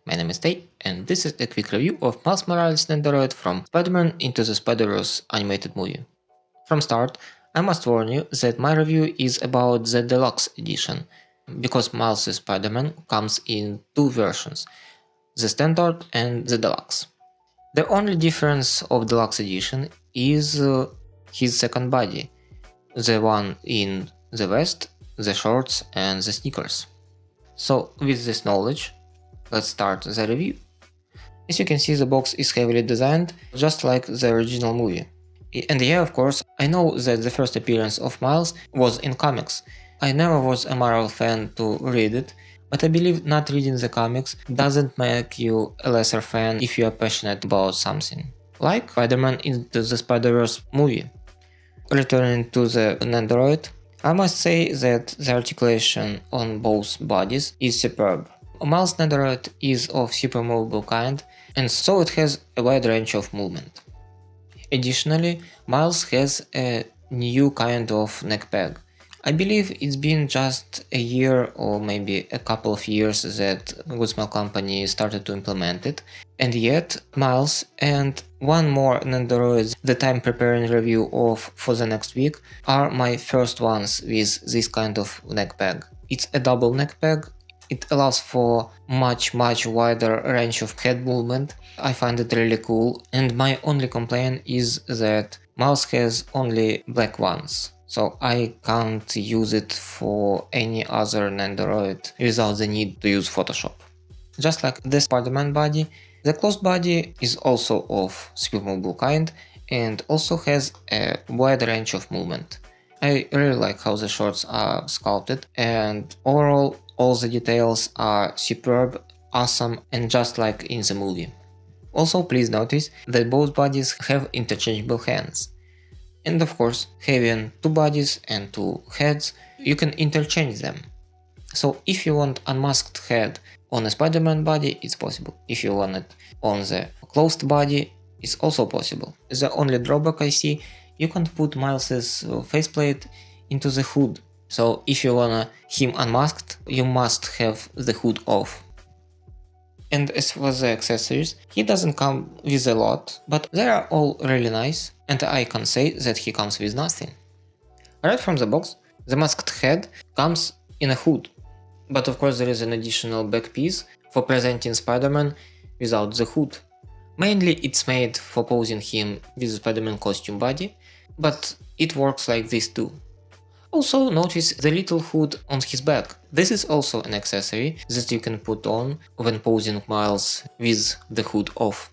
my name is Tay, and this is a quick review of Miles Morales' Nendoroid from Spider-Man Into the Spider-Verse animated movie. From start, I must warn you that my review is about the deluxe edition, because Miles' Spider-Man comes in two versions, the standard and the deluxe. The only difference of deluxe edition is his second body, the one in the vest, the shorts and the sneakers. So with this knowledge, let's start the review. As you can see, the box is heavily designed, just like the original movie. And yeah, of course, I know that the first appearance of Miles was in comics. I never was a Marvel fan to read it, but I believe not reading the comics doesn't make you a lesser fan if you are passionate about something. Like Spider-Man Into the Spider-Verse movie. Returning to the Nendoroid, I must say that the articulation on both bodies is superb. Miles' Nendoroid is of super movable kind, and so it has a wide range of movement. Additionally, Miles has a new kind of neck peg. I believe it's been just a year or maybe a couple of years that Good Smile Company started to implement it, and yet Miles and one more Nendoroid that I'm preparing review of for the next week are my first ones with this kind of neck peg. It's a double neck peg. It allows for much wider range of head movement. I find it really cool, and my only complaint is that Miles has only black ones, so I can't use it for any other Nendoroid without the need to use Photoshop. Just like the Spider-Man body, the closed body is also of super mobile kind and also has a wide range of movement. I really like how the shorts are sculpted, and overall all the details are superb, awesome, and just like in the movie. Also, please notice that both bodies have interchangeable hands. And of course, having two bodies and two heads, you can interchange them. So if you want unmasked head on a Spider-Man body, it's possible. If you want it on the closed body, it's also possible. The only drawback I see, you can't put Miles' faceplate into the hood. So if you wanna him unmasked, you must have the hood off. And as for the accessories, he doesn't come with a lot, but they are all really nice, and I can't say that he comes with nothing. Right from the box, the masked head comes in a hood, but of course there is an additional back piece for presenting Spider-Man without the hood. Mainly it's made for posing him with the Spider-Man costume body, but it works like this too. Also notice the little hood on his back. This is also an accessory that you can put on when posing Miles with the hood off.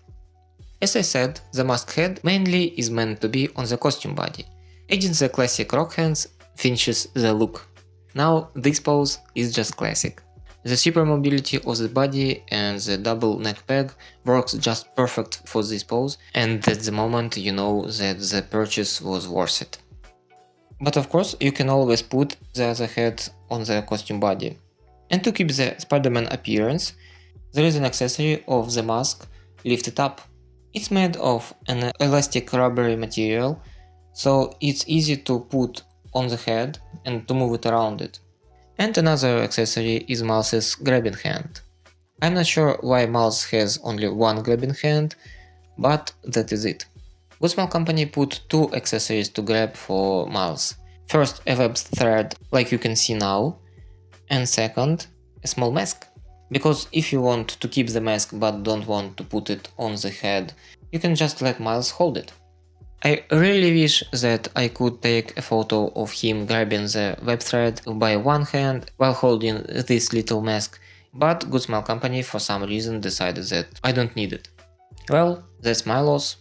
As I said, the mask head mainly is meant to be on the costume body. Adding the classic rock hands finishes the look. Now this pose is just classic. The super mobility of the body and the double neck peg works just perfect for this pose, and that's the moment you know that the purchase was worth it. But of course, you can always put the other head on the costume body. And to keep the Spider-Man appearance, there is an accessory of the mask lifted up. It's made of an elastic rubbery material, so it's easy to put on the head and to move it around it. And another accessory is Miles' grabbing hand. I'm not sure why Miles has only one grabbing hand, but that is it. Good Smile Company put two accessories to grab for Miles. First, a web thread like you can see now, and second, a small mask. Because if you want to keep the mask but don't want to put it on the head, you can just let Miles hold it. I really wish that I could take a photo of him grabbing the web thread by one hand while holding this little mask, but Good Smile Company for some reason decided that I don't need it. Well, that's my loss.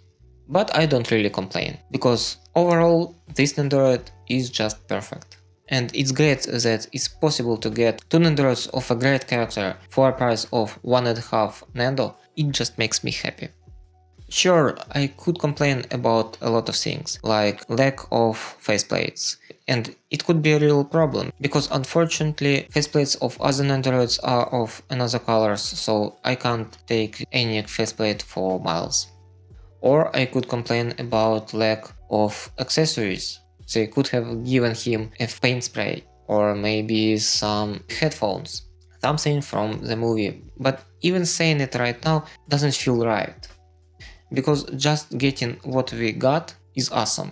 But I don't really complain, because overall this Nendoroid is just perfect. And it's great that it's possible to get two Nendoroids of a great character for a price of 1.5 Nendo. It just makes me happy. Sure, I could complain about a lot of things, like lack of faceplates, and it could be a real problem, because unfortunately faceplates of other Nendoroids are of another colors, so I can't take any faceplate for Miles. Or I could complain about lack of accessories. They could have given him a paint spray or maybe some headphones. something from the movie, but even saying it right now doesn't feel right, because just getting what we got is awesome.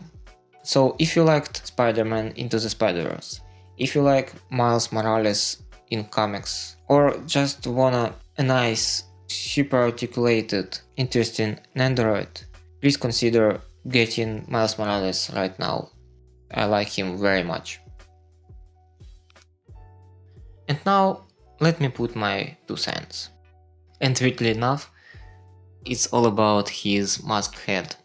So if you liked Spider-Man Into the Spider-Verse, if you like Miles Morales in comics, or just wanna a nice, super articulated, interesting Nendoroid, please consider getting Miles Morales right now. I like him very much. And now let me put my 2 cents. And weirdly enough, it's all about his mask head.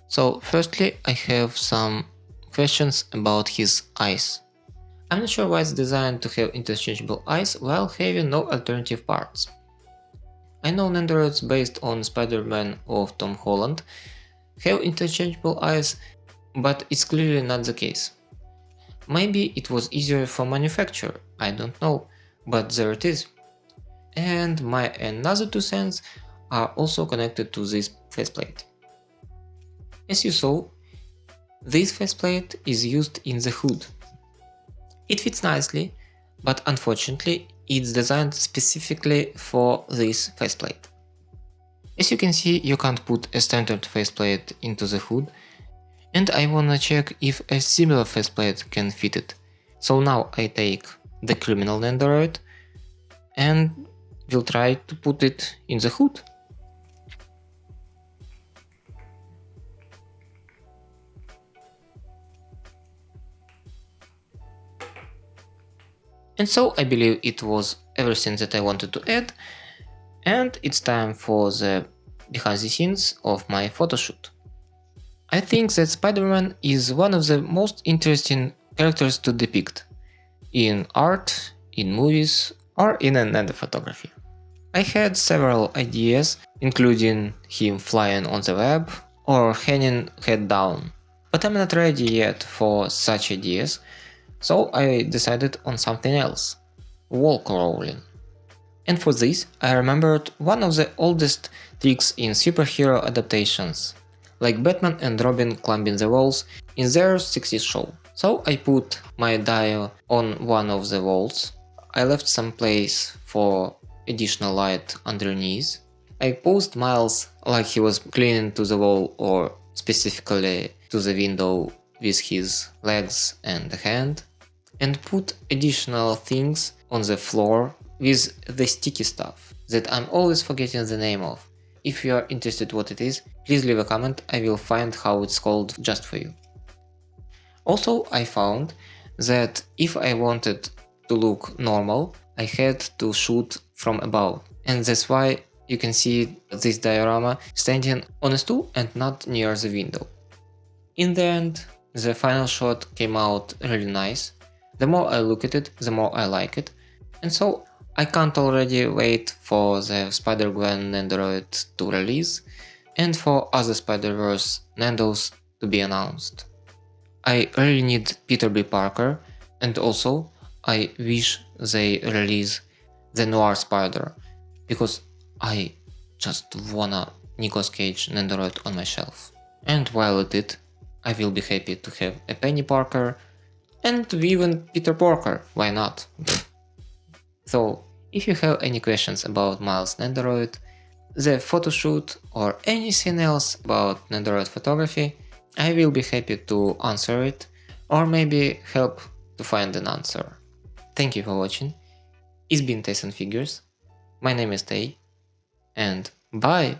So firstly, I have some questions about his eyes. I'm not sure why it's designed to have interchangeable eyes while having no alternative parts. I know Nendoroids based on Spider-Man of Tom Holland have interchangeable eyes, but it's clearly not the case. Maybe it was easier for manufacture, I don't know, but there it is. And my another 2 cents are also connected to this faceplate. As you saw, this faceplate is used in the hood. It fits nicely, but unfortunately it's designed specifically for this faceplate. As you can see, you can't put a standard faceplate into the hood, and I wanna check if a similar faceplate can fit it. So now I take the criminal Nendoroid and will try to put it in the hood. And so I believe it was everything that I wanted to add, and it's time for the behind the scenes of my photoshoot. I think that Spider-Man is one of the most interesting characters to depict in art, in movies, or in another photography. I had several ideas, including him flying on the web or hanging head down, but I'm not ready yet for such ideas, so I decided on something else: wall crawling. And for this I remembered one of the oldest tricks in superhero adaptations, like Batman and Robin climbing the walls in their 60s show. So I put my dial on one of the walls, I left some place for additional light underneath, I posed Miles like he was clinging to the wall or specifically to the window with his legs and a hand, and put additional things on the floor with the sticky stuff that I'm always forgetting the name of. If you are interested what it is, please leave a comment, I will find how it's called just for you. Also, I found that if I wanted to look normal, I had to shoot from above, and that's why you can see this diorama standing on a stool and not near the window. In the end, the final shot came out really nice. The more I look at it, the more I like it, and so I can't already wait for the Spider-Gwen Nendoroid to release and for other Spider-Verse Nendos to be announced. I really need Peter B. Parker, and also I wish they release the Noir Spider, because I just wanna Nicolas Cage Nendoroid on my shelf. And while at it, I will be happy to have a Penny Parker, and even Peter Parker, why not? So, if you have any questions about Miles Nendoroid, the photoshoot, or anything else about Nendoroid photography, I will be happy to answer it, or maybe help to find an answer. Thank you for watching. It's been Teisson Figures. My name is Tay, and bye!